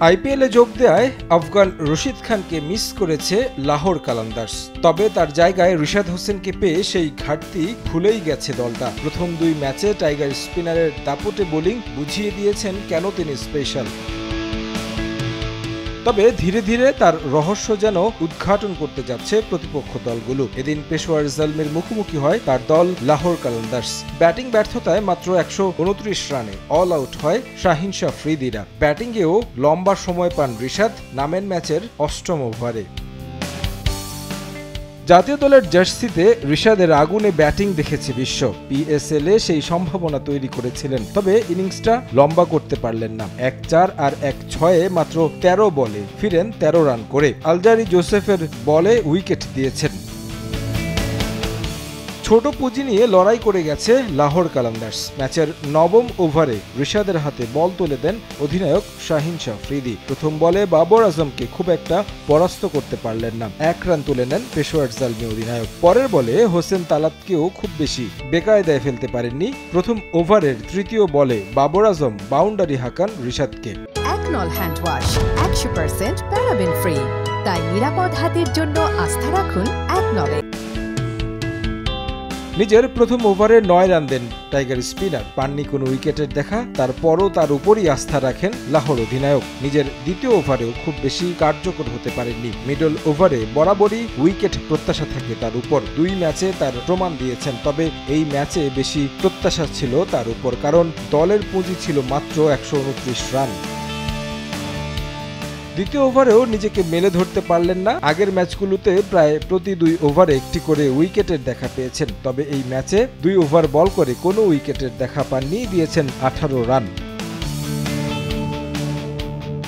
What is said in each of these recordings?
আইপিএলে যোগ দেওয়ায় আফগান রশিদ খানকে মিস করেছে লাহোর কালান্দার্স। তবে তার জায়গায় রিশাদ হোসেনকে পেয়ে সেই ঘাটতি ভুলেই গেছে দলটা। প্রথম দুই ম্যাচে টাইগার স্পিনারের দাপুটে বোলিং বুঝিয়ে দিয়েছেন কেন তিনি স্পেশাল। তবে ধীরে ধীরে তার রহস্য যেন উদ্ঘাটন করতে যাচ্ছে প্রতিপক্ষ দলগুলো। এদিন পেশোয়ার জলমির মুখোমুখি হয় তার দল লাহোর কালান্দার্স। ব্যাটিং ব্যর্থতায় মাত্র 129 রানে অল আউট হয় শাহিন শাহ আফ্রিদিরা। ব্যাটিংয়েও লম্বা সময় পান রিশাদ, নামেন ম্যাচের 8ম ওভারে। জাতীয় দলের জার্সিতে রিশাদের আগুনে ব্যাটিং দেখেছে বিশ্ব। পিএসএল-এ সেই সম্ভাবনা তৈরি করেছিলেন, তবে ইনিংসটা লম্বা করতে পারলেন না। 1-4 আর 1-6-এ মাত্র 13 বলে ফিরেন 13 রান করে। আলজারি জোসেফের বলে উইকেট দিয়েছেন। ছোট পুঁজি নিয়ে লড়াই করে গেছে লাহোর কালান্দার্স। ম্যাচের 9ম ওভারে রিশাদের হাতে বল তুলে দেন অধিনায়ক শাহিন শাহ আফ্রিদি। প্রথম বলে বাবর আজমকে খুব একটা পরাস্ত করতে পারলেন না। 1 রান তুলে নেন পেশোয়ার জলমি অধিনায়ক। পরের বলে হোসেন তালাতকেও খুব বেশি বেকায়দায় ফেলতে পারেননি। প্রথম ওভারের 3য় বলে বাবর আজম বাউন্ডারি হাঁকান রিশাদকে। একনল হ্যান্ড ওয়াশ 100% প্যারাবেন ফ্রি, তাই নিরাপদ হাতের জন্য আস্থা রাখুন একনলে। নিজের প্রথম ওভারে 9 রান দেন টাইগার স্পিনার। পাননি কোনো উইকেটের দেখা, তারপরও তার উপরই আস্থা রাখেন লাহোর অধিনায়ক। নিজের দ্বিতীয় ওভারেও খুব বেশি কার্যকর হতে পারেননি। মিডল ওভারে বরাবরই উইকেট প্রত্যাশা থাকে তার উপর। 2 ম্যাচে তার প্রমাণ দিয়েছেন, তবে এই ম্যাচে বেশি প্রত্যাশা ছিল তার উপর, কারণ দলের পুঁজি ছিল মাত্র 129 রান। দ্বিতীয় ওভারেও নিজেকে মেলে ধরতে পারলেন না। আগের ম্যাচগুলোতে প্রায় প্রতি 2 ওভারে একটি করে উইকেটের দেখা পেয়েছেন, তবে এই ম্যাচে 2 ওভার বল করে কোনো উইকেটের দেখা পাননি, দিয়েছেন 18 রান।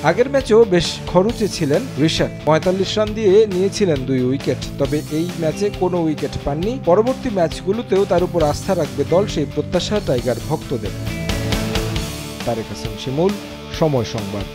আগের ম্যাচেও বেশ খরচে ছিলেন রিশাদ। 45 রান দিয়ে নিয়েছিলেন 2 উইকেট, তবে এই ম্যাচে কোনো উইকেট পাননি। পরবর্তী ম্যাচগুলোতেও তার উপর আস্থা রাখবে দল, সেই প্রত্যাশা টাইগার ভক্তদের। তারেক হাসান শিমুল, সময় সংবাদ।